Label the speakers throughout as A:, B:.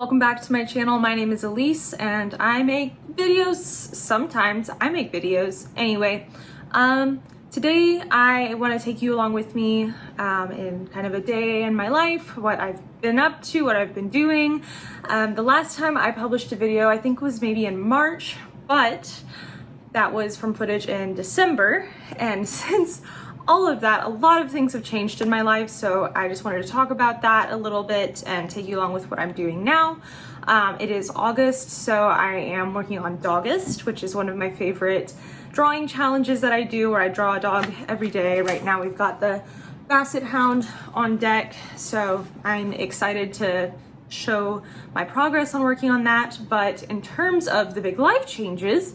A: Welcome back to my channel. My name is Elyse and I make videos sometimes. I make videos anyway. Today I want to take you along with me in kind of a day in my life, what I've been up to, what I've been doing. The last time I published a video I think was maybe in March, but that was from footage in December, and since all of that, a lot of things have changed in my life, so I just wanted to talk about that a little bit and take you along with what I'm doing now. It is August, so I am working on Dogust, which is one of my favorite drawing challenges that I do, where I draw a dog every day. Right now we've got the Basset Hound on deck, so I'm excited to show my progress on working on that. But in terms of the big life changes,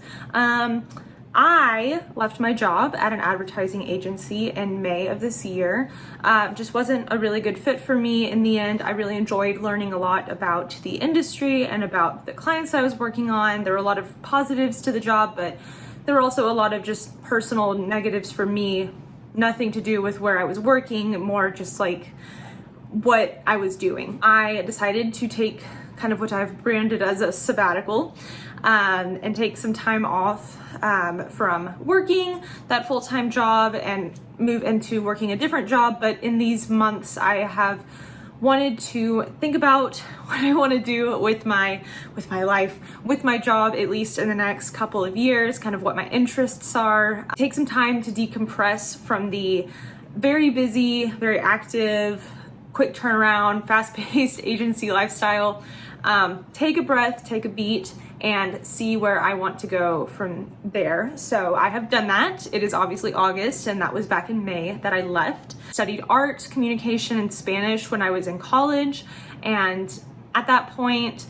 A: I left my job at an advertising agency in May of this year. Just wasn't a really good fit for me in the end. I really enjoyed learning a lot about the industry and about the clients I was working on. There were a lot of positives to the job, but there were also a lot of just personal negatives for me. Nothing to do with where I was working, more just like what I was doing. I decided to take kind of what I've branded as a sabbatical and take some time off from working that full-time job and move into working a different job. But in these months I have wanted to think about what I want to do with my life, with my job, at least in the next couple of years, kind of what my interests are. Take some time to decompress from the very busy, very active, quick turnaround, fast-paced agency lifestyle. Take a breath, take a beat, and see where I want to go from there. So I have done that. It is obviously August, and that was back in May that I left. Studied art, communication, and Spanish when I was in college, and at that point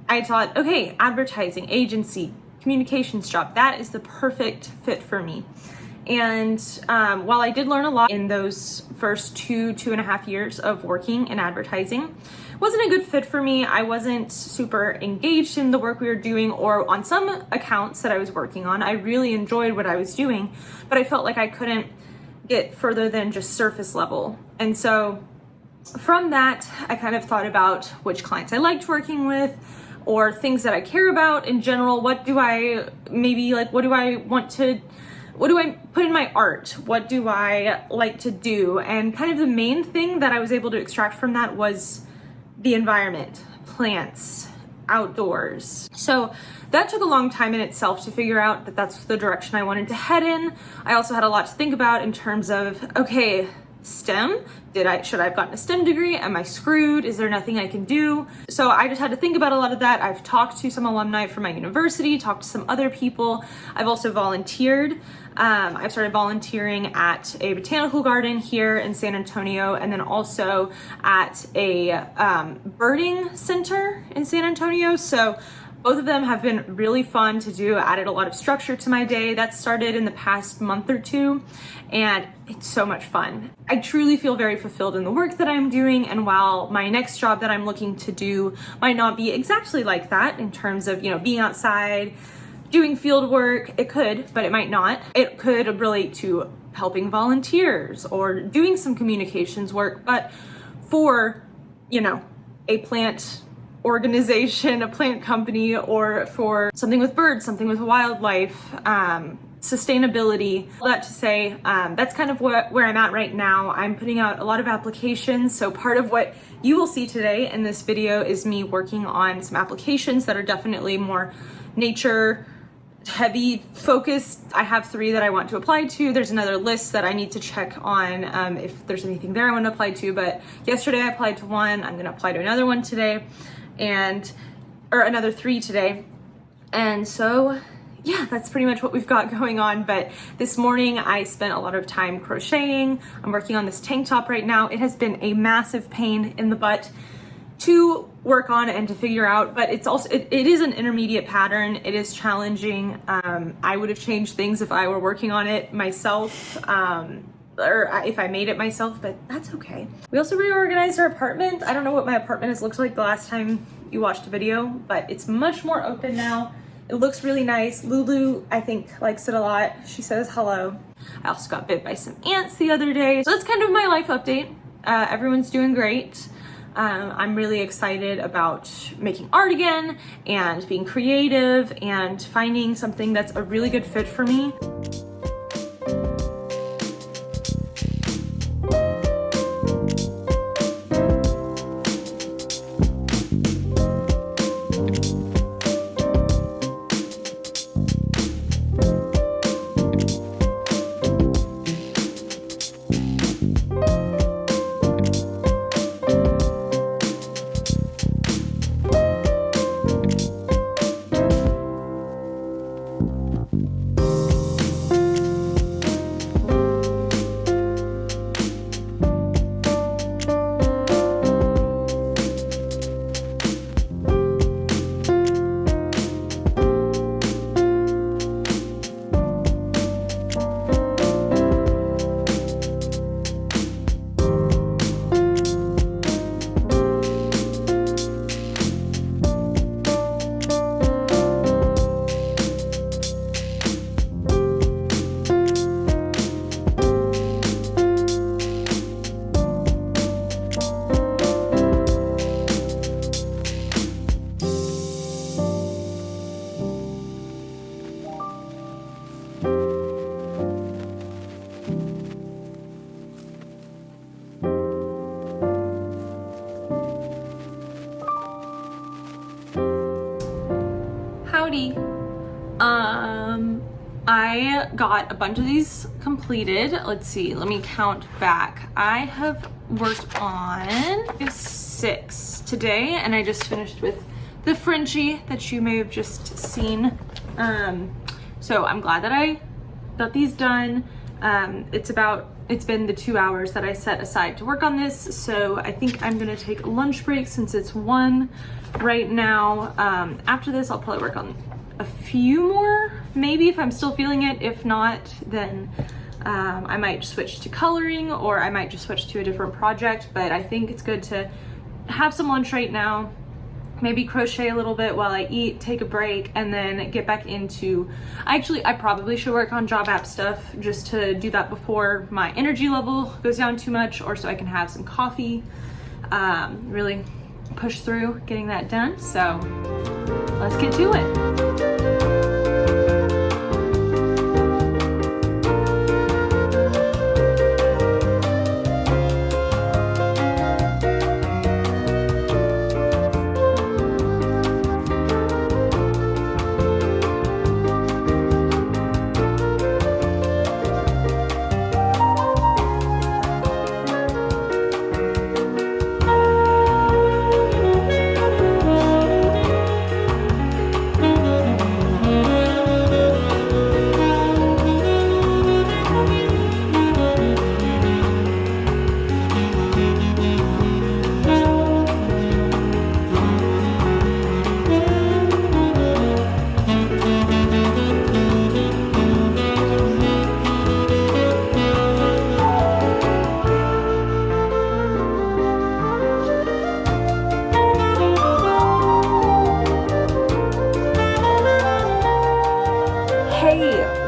A: I thought, okay, advertising, agency, communications job, that is the perfect fit for me. And while I did learn a lot in those first two and a half years of working in advertising, it wasn't a good fit for me. I wasn't super engaged in the work we were doing, or on some accounts that I was working on. I really enjoyed what I was doing, but I felt like I couldn't get further than just surface level. And so from that, I kind of thought about which clients I liked working with, or things that I care about in general. What do I put in my art? What do I like to do? And kind of the main thing that I was able to extract from that was the environment, plants, outdoors. So that took a long time in itself to figure out that that's the direction I wanted to head in. I also had a lot to think about in terms of, okay, STEM, should I have gotten a STEM degree? Am I screwed? Is there nothing I can do? So I just had to think about a lot of that. I've talked to some alumni from my university, talked to some other people. I've also volunteered. I've started volunteering at a botanical garden here in San Antonio, and then also at a birding center in San Antonio. So both of them have been really fun to do, added a lot of structure to my day. That started in the past month or two, and it's so much fun. I truly feel very fulfilled in the work that I'm doing, and while my next job that I'm looking to do might not be exactly like that in terms of, being outside, doing field work, it could, but it might not. It could relate to helping volunteers or doing some communications work, but for, a plant organization, a plant company, or for something with birds, something with wildlife, sustainability. All that to say, that's kind of where I'm at right now. I'm putting out a lot of applications, so part of what you will see today in this video is me working on some applications that are definitely more nature heavy focused. I have 3 that I want to apply to. There's another list that I need to check on if there's anything there I want to apply to, but yesterday I applied to one. I'm going to apply to another one today, or another 3 today. And so yeah, that's pretty much what we've got going on. But this morning I spent a lot of time crocheting. I'm working on this tank top right now. It has been a massive pain in the butt to work on and to figure out, but it's also, it is an intermediate pattern. It is challenging. I would have changed things if I were working on it myself, or if I made it myself, but that's okay. We also reorganized our apartment. I don't know what my apartment has looked like the last time you watched a video, but it's much more open now. It looks really nice. Lulu, I think, likes it a lot. She says hello. I also got bit by some ants the other day. So that's kind of my life update. Everyone's doing great. I'm really excited about making art again and being creative and finding something that's a really good fit for me. Howdy. I got a bunch of these completed. Let's see, let me count back. I have worked on 6 today, and I just finished with the Frenchie that you may have just seen. So I'm glad that I got these done. It's been the 2 hours that I set aside to work on this, so I think I'm gonna take a lunch break since it's 1 right now. After this, I'll probably work on a few more, maybe, if I'm still feeling it. If not, then I might switch to coloring, or I might just switch to a different project. But I think it's good to have some lunch right now, maybe crochet a little bit while I eat, take a break, and then get back into, I probably should work on job app stuff, just to do that before my energy level goes down too much, or so I can have some coffee, really push through getting that done. So let's get to it.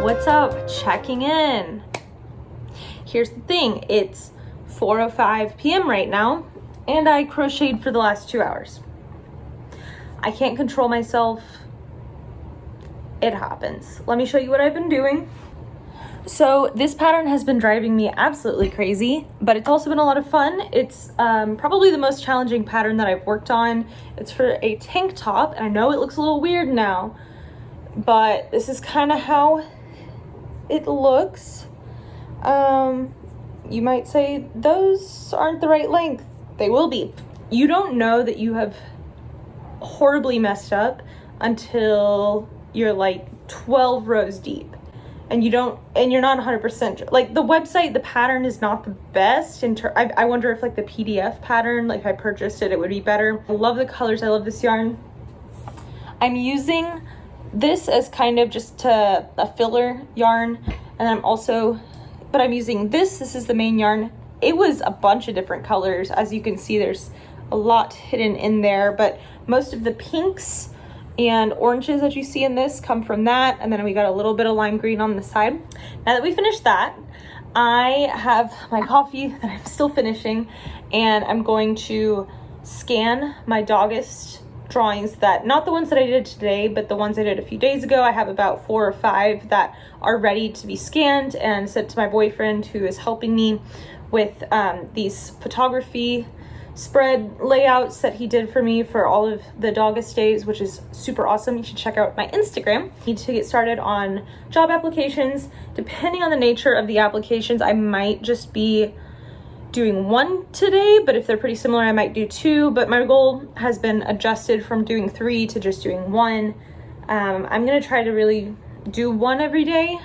A: What's up? Checking in. Here's the thing, it's 4:05 p.m. right now, and I crocheted for the last 2 hours. I can't control myself. It happens. Let me show you what I've been doing. So this pattern has been driving me absolutely crazy, but it's also been a lot of fun. It's probably the most challenging pattern that I've worked on. It's for a tank top, and I know it looks a little weird now, but this is kind of how it looks. You might say those aren't the right length. They will be. You don't know that you have horribly messed up until you're like 12 rows deep, and you're not 100% like the website. The pattern is not the best I wonder if like the PDF pattern, like if I purchased it, it would be better. I love the colors. I love this yarn. I'm using this as kind of just a filler yarn, and I'm using this is the main yarn. It was a bunch of different colors. As you can see, there's a lot hidden in there, but most of the pinks and oranges that you see in this come from that, and then we got a little bit of lime green on the side. Now that we finished that, I have my coffee that I'm still finishing, and I'm going to scan my August drawings, that not the ones that I did today, but the ones I did a few days ago. I have about 4 or 5 that are ready to be scanned and sent to my boyfriend, who is helping me with these photography spread layouts that he did for me for all of the August days, which is super awesome. You should check out my Instagram. Need to get started on job applications. Depending on the nature of the applications, I might just be doing 1 today, but if they're pretty similar, I might do 2, but my goal has been adjusted from doing 3 to just doing 1. I'm gonna try to really do 1 every day,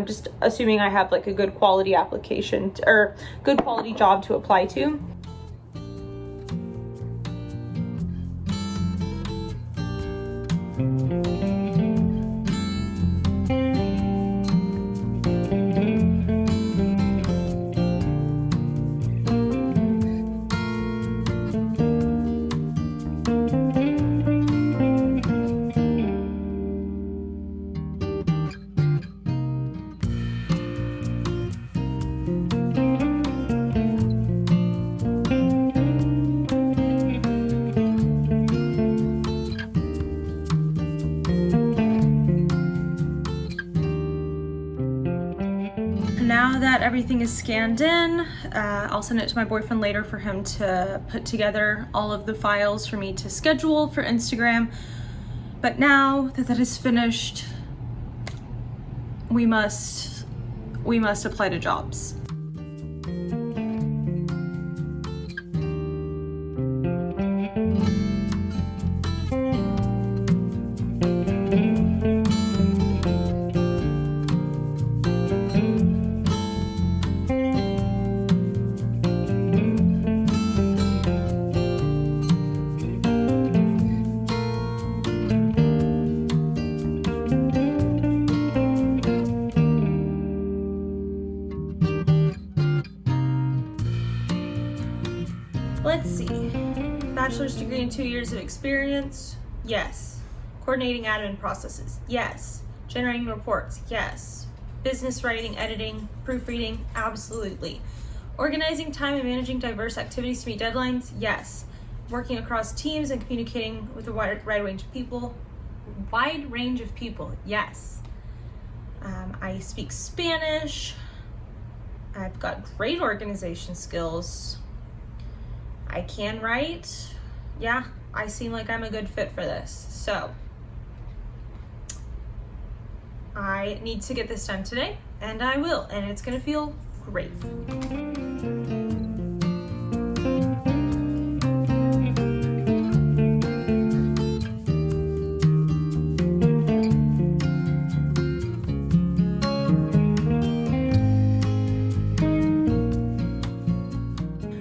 A: just assuming I have like a good quality application or good quality job to apply to. Now that everything is scanned in, I'll send it to my boyfriend later for him to put together all of the files for me to schedule for Instagram. But now that that is finished, we must apply to jobs. Let's see. Bachelor's degree and 2 years of experience. Yes. Coordinating admin processes. Yes. Generating reports. Yes. Business writing, editing, proofreading. Absolutely. Organizing time and managing diverse activities to meet deadlines. Yes. Working across teams and communicating with a wide range of people. Wide range of people. Yes. I speak Spanish. I've got great organization skills. I can write. Yeah, I seem like I'm a good fit for this. So I need to get this done today, and I will, and it's gonna feel great.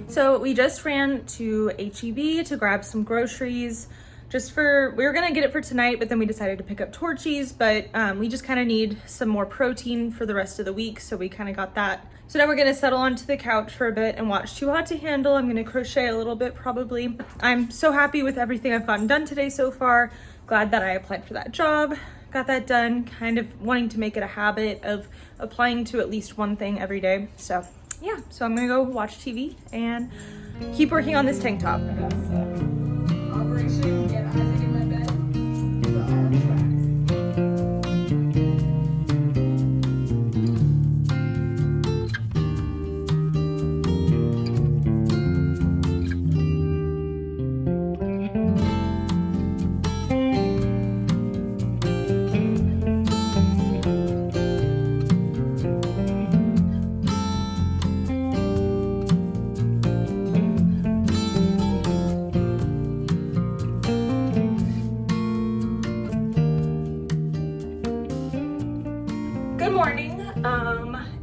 A: So we just ran to HEB to grab some groceries we were gonna get it for tonight, but then we decided to pick up torchies, but we just kind of need some more protein for the rest of the week, so we kind of got that. So now we're gonna settle onto the couch for a bit and watch Too Hot to Handle. I'm gonna crochet a little bit probably. I'm so happy with everything I've gotten done today so far. Glad that I applied for that job, got that done, kind of wanting to make it a habit of applying to at least one thing every day. So yeah, so I'm gonna go watch TV and keep working on this tank top. Operation Get Isaac in My Bed. The arm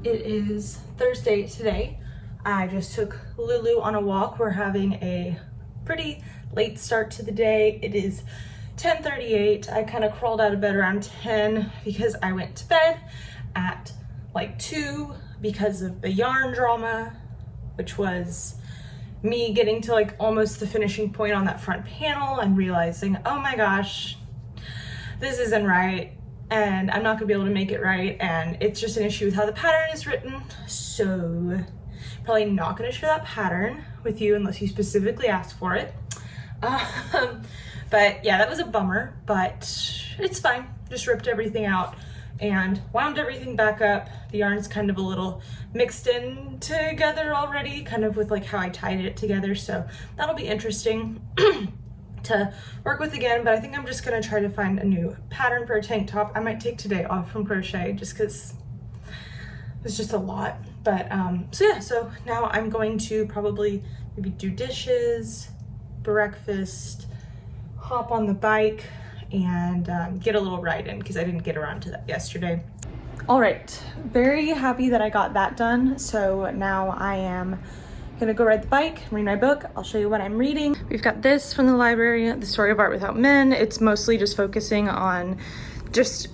A: It is Thursday today. I just took Lulu on a walk. We're having a pretty late start to the day. It is 10:38. I kind of crawled out of bed around 10 because I went to bed at like 2 because of the yarn drama, which was me getting to like almost the finishing point on that front panel and realizing, oh my gosh, this isn't right. And I'm not gonna be able to make it right, and it's just an issue with how the pattern is written, so probably not gonna share that pattern with you unless you specifically ask for it. But yeah, that was a bummer, but it's fine. Just ripped everything out and wound everything back up. The yarn's kind of a little mixed in together already, kind of with like how I tied it together. So that'll be interesting to work with again, but I think I'm just gonna try to find a new pattern for a tank top. I might take today off from crochet just because it's just a lot. But so yeah, so now I'm going to probably maybe do dishes, breakfast, hop on the bike, and get a little ride in because I didn't get around to that yesterday. All right, very happy that I got that done. So now I am gonna go ride the bike, read my book. I'll show you what I'm reading. We've got this from the library, The Story of Art Without Men. It's mostly just focusing on just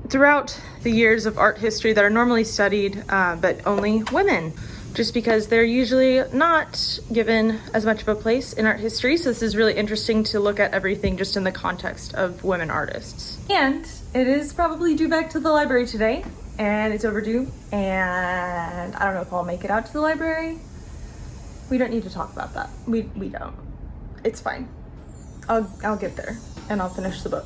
A: throughout the years of art history that are normally studied, but only women, just because they're usually not given as much of a place in art history. So this is really interesting to look at everything just in the context of women artists. And it is probably due back to the library today, and it's overdue, and I don't know if I'll make it out to the library. We don't need to talk about that. We don't. It's fine. I'll get there and I'll finish the book.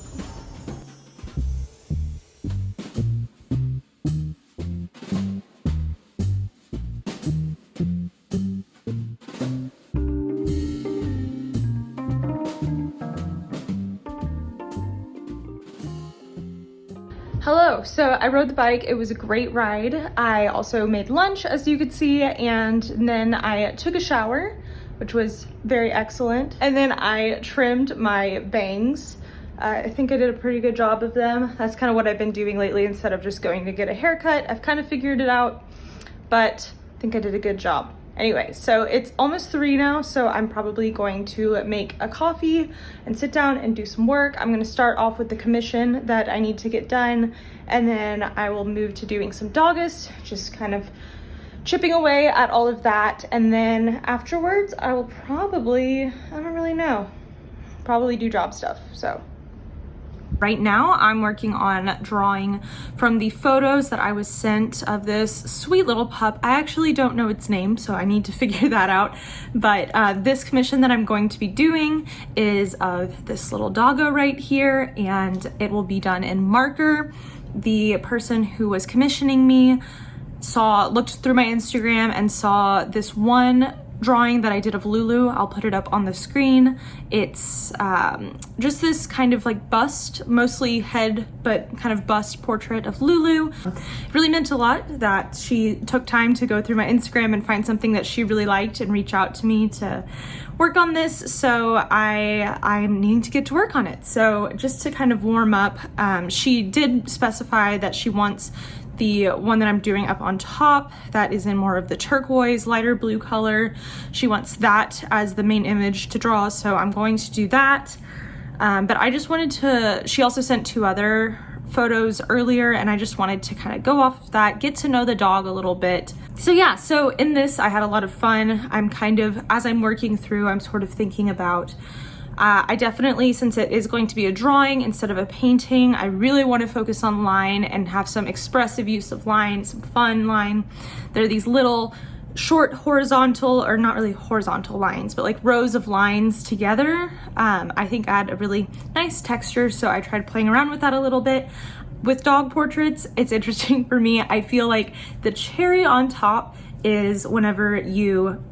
A: Hello, so I rode the bike. It was a great ride. I also made lunch, as you could see, and then I took a shower, which was very excellent. And then I trimmed my bangs. I think I did a pretty good job of them. That's kind of what I've been doing lately instead of just going to get a haircut. I've kind of figured it out, but I think I did a good job. Anyway, so it's almost 3 now, so I'm probably going to make a coffee and sit down and do some work. I'm gonna start off with the commission that I need to get done, and then I will move to doing some Doggist, just kind of chipping away at all of that. And then afterwards, I will probably, I don't really know, probably do job stuff, so. Right now, I'm working on drawing from the photos that I was sent of this sweet little pup. I actually don't know its name, so I need to figure that out. But this commission that I'm going to be doing is of this little doggo right here, and it will be done in marker. The person who was commissioning me looked through my Instagram and saw this one drawing that I did of Lulu. I'll put it up on the screen. It's just this kind of like bust, mostly head, but kind of bust portrait of Lulu. It really meant a lot that she took time to go through my Instagram and find something that she really liked and reach out to me to work on this. So I'm needing to get to work on it. So just to kind of warm up, she did specify that she wants the one that I'm doing up on top that is in more of the turquoise, lighter blue color. She wants that as the main image to draw, so I'm going to do that. But I just wanted to, she also sent 2 other photos earlier, and I just wanted to kind of go off of that, get to know the dog a little bit. So yeah, so in this I had a lot of fun. I'm kind of, as I'm working through, I'm sort of thinking about I definitely, since it is going to be a drawing instead of a painting, I really want to focus on line and have some expressive use of line, some fun line. There are these little short horizontal, or not really horizontal lines, but like rows of lines together. I think add a really nice texture, so I tried playing around with that a little bit. With dog portraits, it's interesting for me. I feel like the cherry on top is whenever you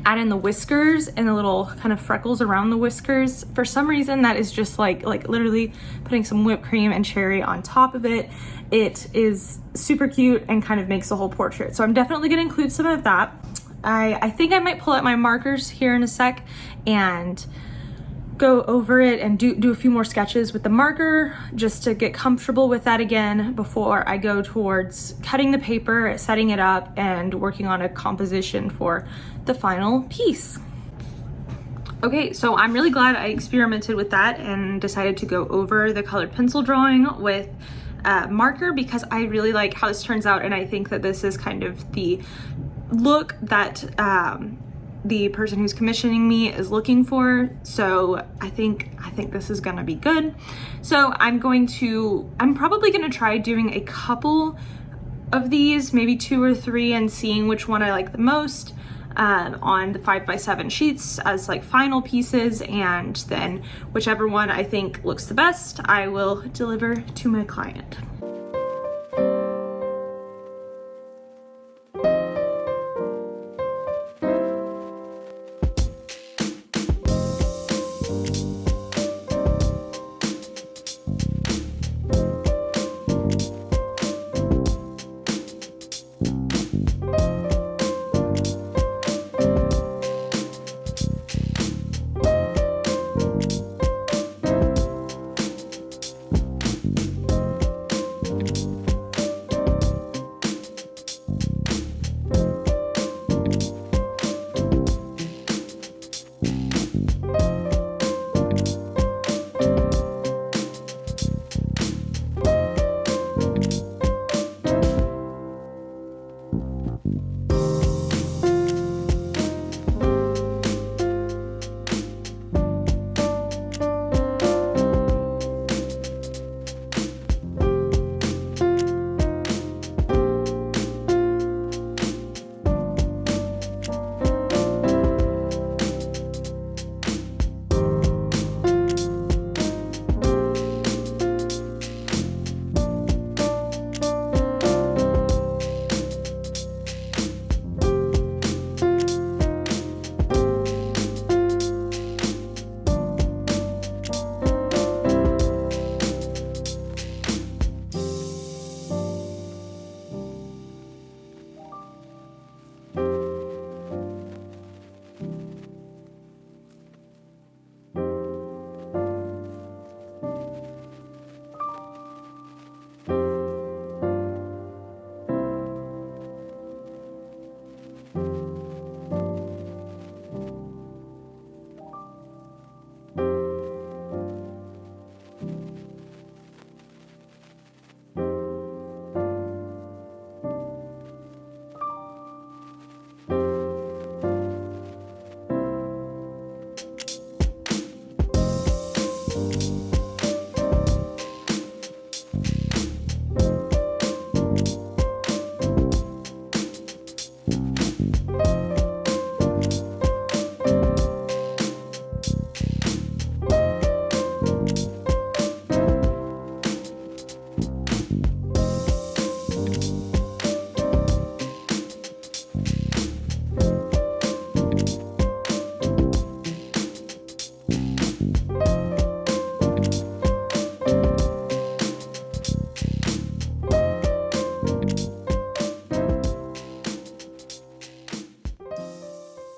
A: add in the whiskers and the little kind of freckles around the whiskers. For some reason, that is just like literally putting some whipped cream and cherry on top of it. It is super cute and kind of makes the whole portrait. So I'm definitely gonna include some of that. I think I might pull out my markers here in a sec and go over it and do a few more sketches with the marker just to get comfortable with that again before I go towards cutting the paper, setting it up, and working on a composition for the final piece. Okay, so I'm really glad I experimented with that and decided to go over the colored pencil drawing with marker, because I really like how this turns out, and I think that this is kind of the look that the person who's commissioning me is looking for. So I think this is gonna be good. So I'm probably gonna try doing a couple of these, maybe 2 or 3, and seeing which one I like the most. on the 5x7 sheets as like final pieces, and then whichever one I think looks the best, I will deliver to my client.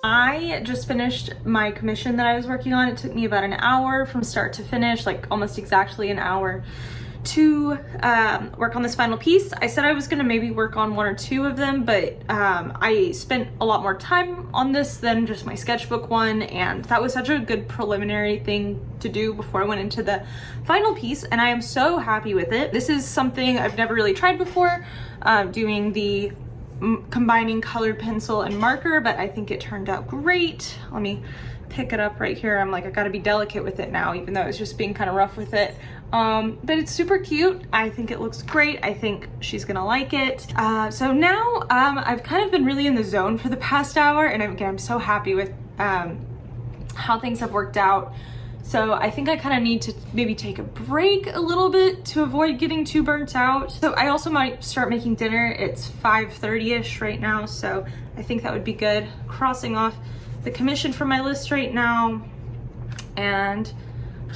A: I just finished my commission that I was working on. It took me about an hour from start to finish, like almost exactly an hour, to work on this final piece. I said I was gonna maybe work on one or two of them, but I spent a lot more time on this than just my sketchbook one, and that was such a good preliminary thing to do before I went into the final piece, and I am so happy with it. This is something I've never really tried before, doing the combining colored pencil and marker, but I think it turned out great. Let me pick it up right here. I'm like, I gotta be delicate with it now, even though I was just being kind of rough with it. But it's super cute. I think it looks great. I think she's gonna like it. So now I've kind of been really in the zone for the past hour, and again, I'm so happy with how things have worked out. So I think I kind of need to maybe take a break a little bit to avoid getting too burnt out. So I also might start making dinner. It's 5:30ish right now, so I think that would be good. Crossing off the commission from my list right now. And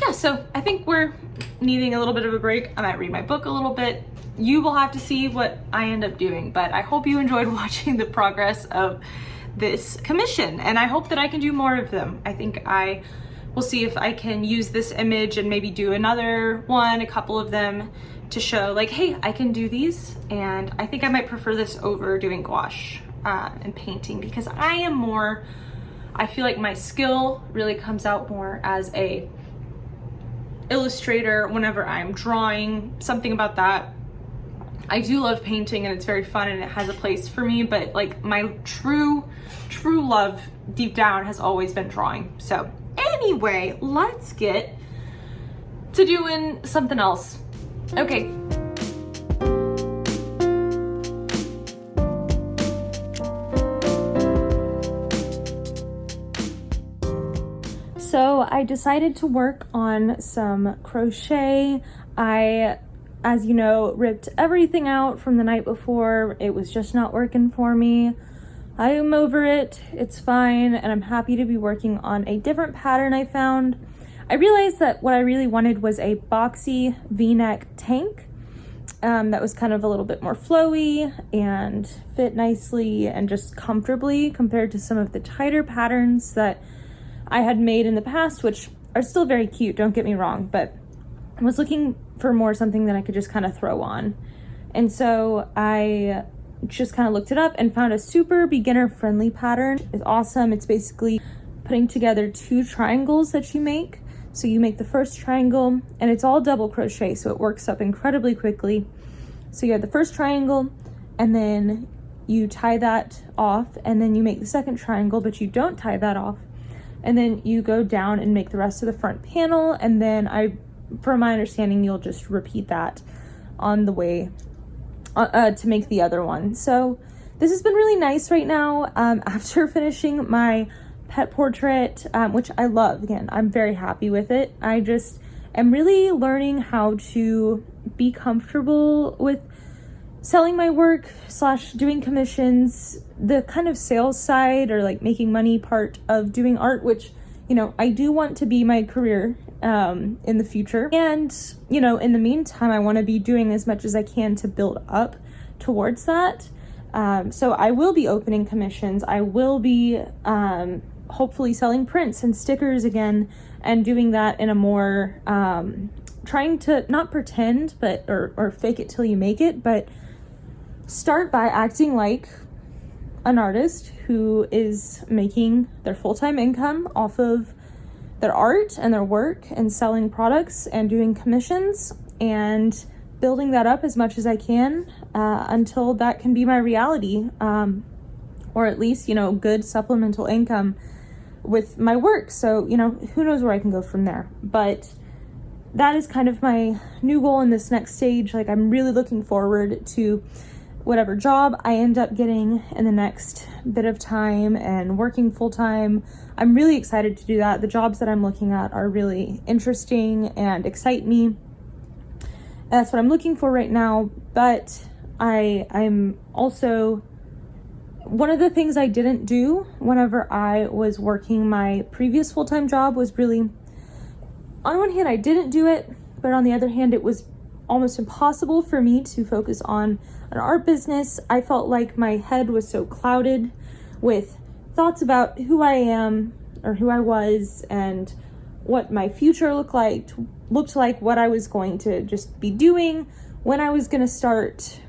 A: yeah, so I think we're needing a little bit of a break. I might read my book a little bit. You will have to see what I end up doing, but I hope you enjoyed watching the progress of this commission, and I hope that I can do more of them. I think I will see if I can use this image and maybe do another one, a couple of them, to show like, hey, I can do these. And I think I might prefer this over doing gouache and painting, because I feel like my skill really comes out more as a illustrator whenever I'm drawing, something about that. I do love painting and it's very fun and it has a place for me, but like my true love deep down has always been drawing. So anyway, let's get to doing something else. Okay. I decided to work on some crochet. I, as you know, ripped everything out from the night before. It was just not working for me. I am over it, it's fine, and I'm happy to be working on a different pattern I found. I realized that what I really wanted was a boxy V-neck tank that was kind of a little bit more flowy and fit nicely and just comfortably compared to some of the tighter patterns that I had made in the past, which are still very cute, don't get me wrong, but I was looking for more something that I could just kind of throw on. And so I just kind of looked it up and found a super beginner friendly pattern. It's awesome. It's basically putting together 2 triangles that you make. So you make the first triangle and it's all double crochet, so it works up incredibly quickly. So you have the first triangle and then you tie that off, and then you make the second triangle but you don't tie that off, and then you go down and make the rest of the front panel, and then from my understanding, you'll just repeat that on the way to make the other one. So this has been really nice right now after finishing my pet portrait, which I love. Again, I'm very happy with it. I just am really learning how to be comfortable with selling my work / doing commissions, the kind of sales side or like making money part of doing art, which, you know, I do want to be my career in the future. And, you know, in the meantime, I want to be doing as much as I can to build up towards that. So I will be opening commissions. I will be hopefully selling prints and stickers again, and doing that in a more trying to not pretend but or fake it till you make it, but start by acting like an artist who is making their full-time income off of their art and their work and selling products and doing commissions, and building that up as much as I can until that can be my reality, or at least, you know, good supplemental income with my work. So, you know, who knows where I can go from there. But that is kind of my new goal in this next stage. Like, I'm really looking forward to whatever job I end up getting in the next bit of time and working full-time. I'm really excited to do that. The jobs that I'm looking at are really interesting and excite me. And that's what I'm looking for right now. But I'm also, one of the things I didn't do whenever I was working my previous full-time job was really, on one hand, I didn't do it, but on the other hand, it was almost impossible for me to focus on an art business. I felt like my head was so clouded with thoughts about who I am or who I was and what my future looked like, what I was going to just be doing, when I was going to start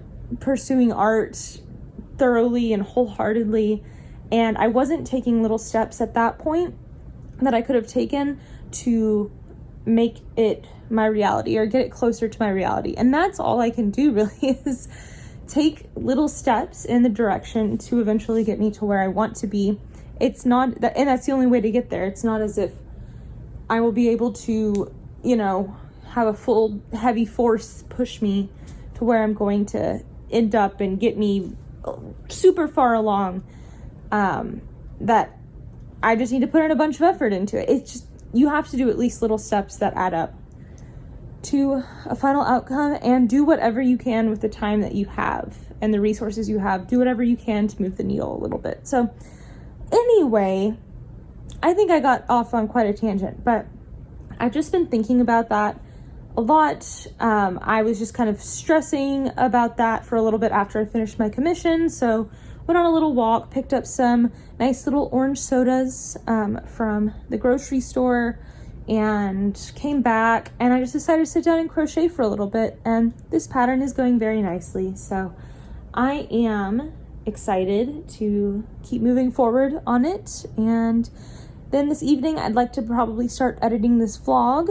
A: pursuing art thoroughly and wholeheartedly. And I wasn't taking little steps at that point that I could have taken to make it my reality or get it closer to my reality. And that's all I can do really, is take little steps in the direction to eventually get me to where I want to be. It's not that, and that's the only way to get there. It's not as if I will be able to, you know, have a full heavy force push me to where I'm going to end up and get me super far along. That I just need to put in a bunch of effort into it. It's just, you have to do at least little steps that add up to a final outcome, and do whatever you can with the time that you have and the resources you have. Do whatever you can to move the needle a little bit. So anyway, I think I got off on quite a tangent, but I've just been thinking about that a lot. I was just kind of stressing about that for a little bit after I finished my commission. So went on a little walk, picked up some nice little orange sodas from the grocery store, and came back, and I just decided to sit down and crochet for a little bit, and this pattern is going very nicely. So I am excited to keep moving forward on it. And then this evening I'd like to probably start editing this vlog,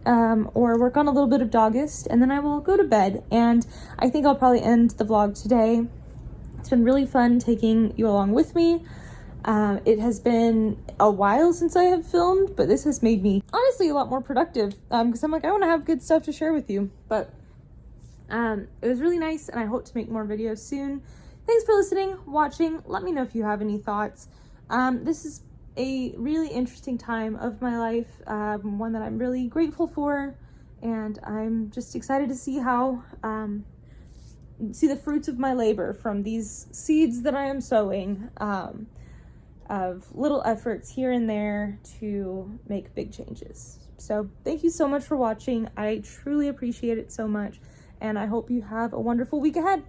A: or work on a little bit of Dogist, and then I will go to bed. And I think I'll probably end the vlog today. It's been really fun taking you along with me. It has been a while since I have filmed, but this has made me honestly a lot more productive, because I'm like, I want to have good stuff to share with you. But it was really nice, and I hope to make more videos soon. Thanks for listening, watching. Let me know if you have any thoughts. This is a really interesting time of my life, one that I'm really grateful for, and I'm just excited to see how, see the fruits of my labor from these seeds that I am sowing, of little efforts here and there to make big changes. So thank you so much for watching. I truly appreciate it so much, and I hope you have a wonderful week ahead.